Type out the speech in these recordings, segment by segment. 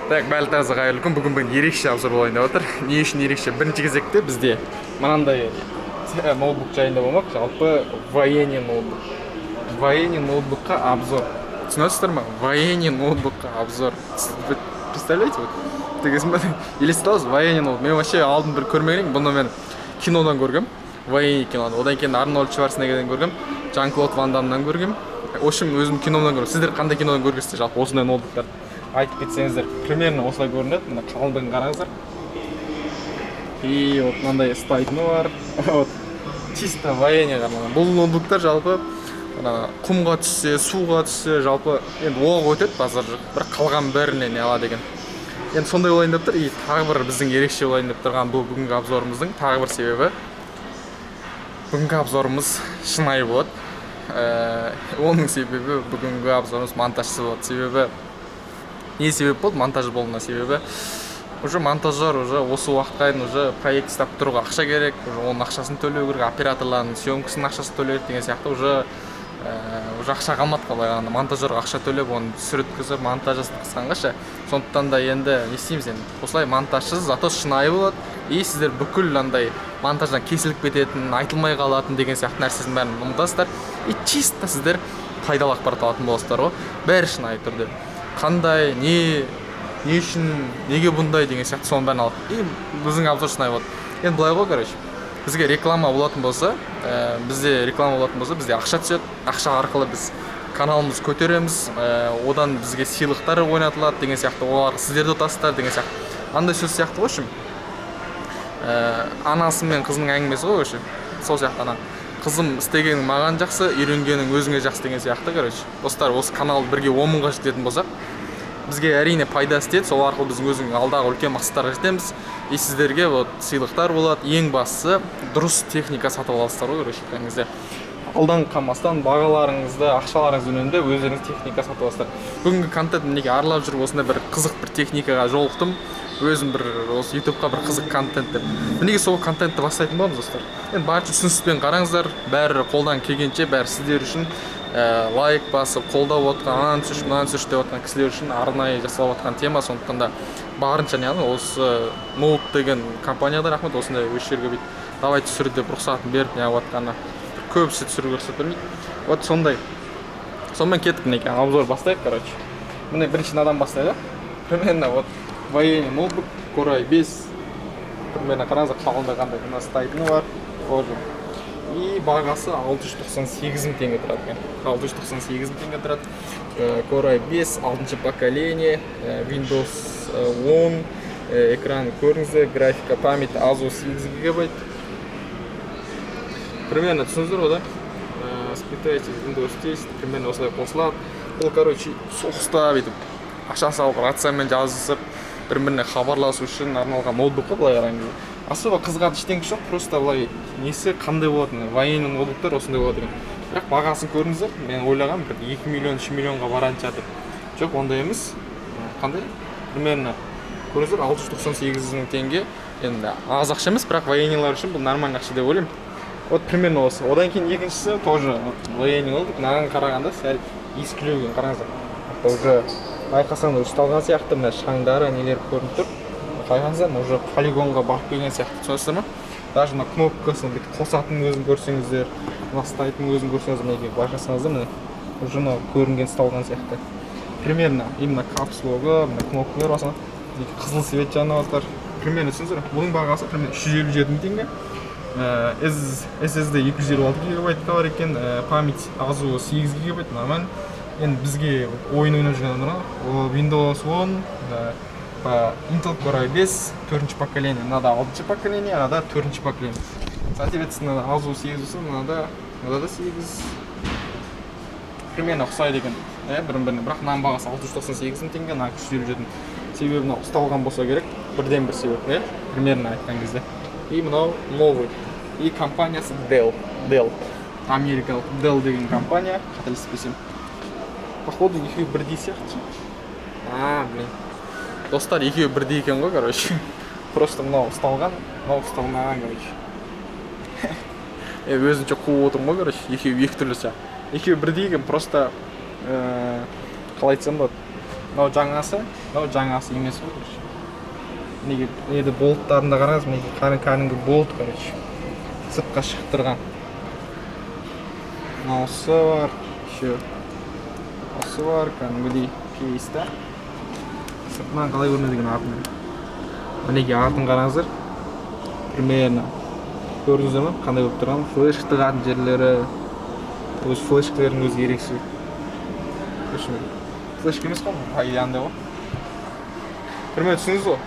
Так, бәрі таза қайырлы күн. Бүгін ерекше обзор болайын деп отыр. Не үшін ерекше? Бірінші кезекте бізде мынандай ноутбук жайында болмақ. Жалпы военный ноутбук. Военный ноутбукқа обзор. Түсінесіздер ма? Военный ноутбукқа обзор. Представляете? Елестетесіз военный ноутбук. Мен вообще алдын бір көрмеген. Бұны мен кинодан көргем. Военный кинодан. Одан кейін Арнольд Шварценеггерден көргем. Жан-Клод Ван Дамнан көргем. Общем, өзім кинодан көргем. Сіздер қандай кинодан көргенсіздер жалпы осындай ноутбуктар? Айтып кетсеңіздер, примерно осылай көрінеді. Мына қалдығын қараңыздар. И вот мынандай ұстайтыны бар. Вот чисто военный арналған. Бұл ноутбуктар жалпы құмға түссе, суға түссе, жалпы енді оқ өтеді базар жоқ. Бір қалған бәріне не ала деген. Енді сондай болайын деп тұр. И тағы бір біздің ерекше болайын деп тұрған бұл бүгінгі обзорымыздың тағы бір себебі. Бүгінгі обзорымыз шынайы болады. Оның себебі бүгінгі обзорымыз монтажсыз болады. Себебі не себеп болды? Монтаж болуына себебі уже монтажер уже осы уақытқа дейін уже проект істеп тұруға ақша керек, уже оның ақшасын төлеу керек, операторлардың съемкасының ақшасын төлеу керек деген сияқты уже ақша қалмады қалай ғана монтажерға ақша төлеп оны түсірткізіп монтаж жасатқанғаша. Сондықтан да енді не істейміз енді? Осылай монтажсыз, зато шынайы болады. И сіздер бүкіл андай монтаждан кесіліп кететін, айтылмай қалатын деген сияқты нәрсесін бәрін ұмытасыздар. И чисто сіздер пайдалы ақпарат алатын боласыздар ғой. Бәрі шынайы түрде. Қандай, не үшін, неге бұндай деген сияқты соның бәрін алып. И біздің обзор шынайы болады. Енді былай ғой, короче. Бізге реклама болатын болса, бізде ақша түседі. Ақша арқылы біз каналымыз көтереміз. Одан бізге сыйлықтар ойнатылады деген сияқты. Олар сіздерді ұтасыздар деген сияқты. Андай сөз сияқты ғой. Анасы мен қызының әңгімесі ғой. Сол сияқты ана. Қызым істегенің маған жақсы, үйренгенің өзіңе жақсы деген сияқты, короче. Достар, осы каналды бірге 10 мыңға жететін болсақ, бізге әрине пайда істейді. Сол арқылы біздің өзің алдағы үлкен мақсаттарға жетеміз. И сіздерге вот сыйлықтар болады. Ең бастысы дұрыс техника сатып аласыздар ғой, короче, кәдімгідей. Алдан қалмастан бағаларыңызды, ақшаларыңызды үнемді өздеріңіз техника сатып аласыздар. Бүгінгі контент мінеке аралап жүріп осындай бір қызық бір техникаға жолықтым. Өзім бір осы YouTube-қа бір қызық контент деп. Мінеке сол контентті бастайтын боламыз, достар. Енді барынша түсіністікпен қараңыздар. Бәрі қолдан келгенше, бәрі сіздер үшін лайк басып, қолдап отқан, ананы түсірші, мынаны түсірші деп отқан кісілер үшін арнайы жасалып отқан тема. Сондықтан да барынша осы ноут деген компанияда рахмет, осындай өз жерге бүйтіп давай түсір деп рұқсатын беріп неғып отқаны. Көбісі түсіруге рұқсат бермейді. Вот сондай. Сонымен кеттік мінеке, обзор бастайық, короче. Міне біріншіден адам бастайды. Примерно вот военный ноутбук, Core i5. Примерно қараңыздар қалында қандай мына стайтыны бар. И бағасы 698 мың теңге тұрады екен. 698 мың теңге тұрады. Core i5, 6-шы поколение, Windows 10, экран көріңіздер, графика память Asus 8 гигабайт. Примерно түсініздер ғой, да? Испытайте Windows 10, примерно осылай қосылады. Бұл, короче, соғыста бүйтіп ақша салып, рациямен жазысып, бір-біріне хабарласу үшін арналған ноутбук қой, былай қараңыз. Особо қызғат ештеңе жоқ, просто былай несі қандай болады, военный ноутбуктар осындай болады екен. Бірақ бағасын көріңіздер, мен ойлағам бір 2 миллион, 3 миллионға баратын жатыр. Жоқ, ондай емес. Қандай? Примерно көріңіздер 698 мың теңге. Енді аз ақша емес, бірақ военныйлар үшін бұл нормальный ақша деп ойлаймын. Вот примерно осы. Одан кейін екіншісі тоже военный ноутбук. Мынаған қарағанда сәл ескілеуген, қараңыздар. Уже байқасаңдар ұсталған сияқты, мына шаңдары нелер көрініп тұр. Байқасаңдар, уже полигонға барып келген сияқты, түсінесіздер ме? Даже мына кнопкасын бүйтіп қосатынын өзін көрсеңіздер, настайтынын өзін көрсеңіздер, мінекей байқасаңыздар, міне уже мына көрінген ұсталған сияқты. Примерно именно капсулога, мына кнопкалар басына қызыл свет жанып жатыр. Примерно түсінесіздер, бұның бағасы примерно 357 мың теңге. SSD 256 гигабайтқа бар екен, память Asus 8 гигабайт, нормально. Енді бізге ойын ойнап жүрген адамдар, Windows 10, Intel Core i5, 4-ші поколение, мынада 6-ші поколение, мынада 4-ші поколение. Соответственно, Asus 8 болса, мынада 8. Примерно ұқсайды екен, бір-біріне. Бірақ мынаның бағасы 698 мың теңге, мына 357. Себебі мынау ұсталған болса керек, бірден бір себеп, примерно айтқан кезде. И мынау новый. И компаниясы Dell. Америкалық Dell деген компания, қателеспесем. Походу, екеуі бірдей сияқты. Блин. Достар, екеуі бірдей екен ғой, короче. Просто мынау ұсталған, мынау ұсталмаған, короче. Өзінше қуып отырмын ғой, короче. Екеуі екі түрлі сияқты. Екеуі бірдей екен, просто қалай айтсам болады. мынау жаңасы емес қой, короче. Неге неде болттарында қараңыз, мінекей кәдімгі болт, короче. Сыртқа шығып тұрған. Мынаусы бар, еще. Осы бар, кәдімгідей кейс та. Сыртынан қалай көрінеді деген артын. Мінекей артын қараңыздар. Примерно көрдіңіздер ме? Қандай болып тұрған? Флеш тығатын жерлері. Өз флешкілердің өзі ерекше. Флешка емес қой, андай ғой. Примерно түсіндіңіз ғой?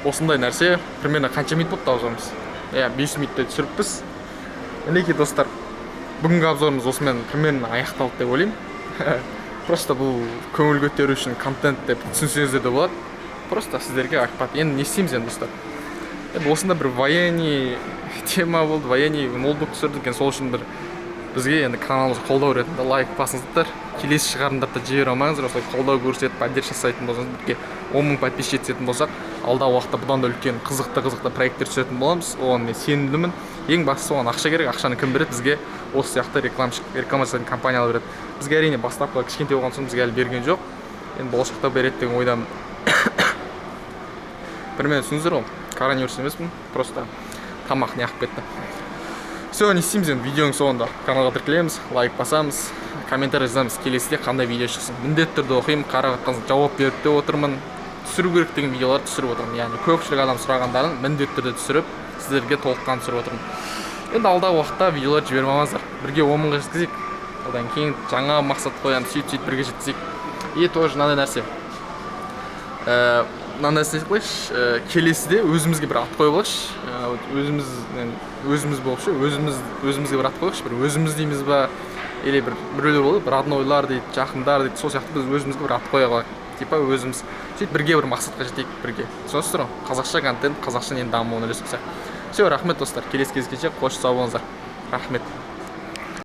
Осындай нәрсе, примерно қанша минут болды обзорымыз? 5 минутта түсіріппіз. Мінекей достар, бүгінгі обзорымыз осымен примерно аяқталды деп ойлаймын. Просто бұл көңіл көтеру үшін контент деп түсінсеңіздер де болады. Просто сіздерге айтпады. Енді не істейміз енді достар? Осында бір военный тема болды, военный ноутбук түсірдік екен, сол үшін бір бізге енді каналымызды қолдау ретінде лайк басыңыздар. Келесі шығарымдарда жібере алмаңыздар, осылай қолдау көрсетіп, поддержка жасайтын болсаңыз, бізге 10 000 подписчик жететін болсақ, алдағы уақытта бұдан да үлкен қызықты проекттер түсіретін боламыз. Оған мен сенімдімін. Ең бастысы оған ақша керек. Ақшаны кім береді? Бізге осы сияқты реклама жасайтын компаниялар береді. Бізге әрине бастапқыда кішкентай болған соң бізге әлі берген жоқ. Енді болашақта береді деген ойдамын. Примерно түсіндіңіздер ғой? Коронавирус емеспін, просто тамақ неғып кетті. Все, не істейміз енді видеоның соңында. Каналға тіркелеміз, лайк басамыз, комментарий жазамыз, келесіде қандай видео шықсын. Міндетті түрде оқимын, қарағаттарыңызға жауап беріп те отырмын. Түсіру керек деген видеоларды түсіріп отырмын. Яғни көпшілік адам сұрағандарын міндетті түрде түсіріп, сіздерге толыққан түсіріп отырмын. Енді алдағы уақытта видеолар жіберіп алмаңыздар. Бірге 10 000-ға жеткізейік. Одан кейін жаңа мақсат қоямыз, сөйтіп бірге жеткізейік. И тоже мынандай нәрсе. Мынандай нәрсе қойшы, келесіде өзімізге бір ат қойып алайықшы. Өзіміз болып ше, өзімізге бір ат қойықшы, бір өзіміз дейміз ба, или біреулер болады, бір роднойлар дейді, жақындар дейді, сол сияқты біз өзімізге бір ат қоя алайық. Типа өзіміз сөйтіп бірге бір мақсатқа жетейік бірге. Түсінесіздер ғой? Қазақша контент, қазақша енді дамуын үлесіп сияқты. Все, рахмет достар. Келесі кездескенше қош сау болыңыздар. Рахмет.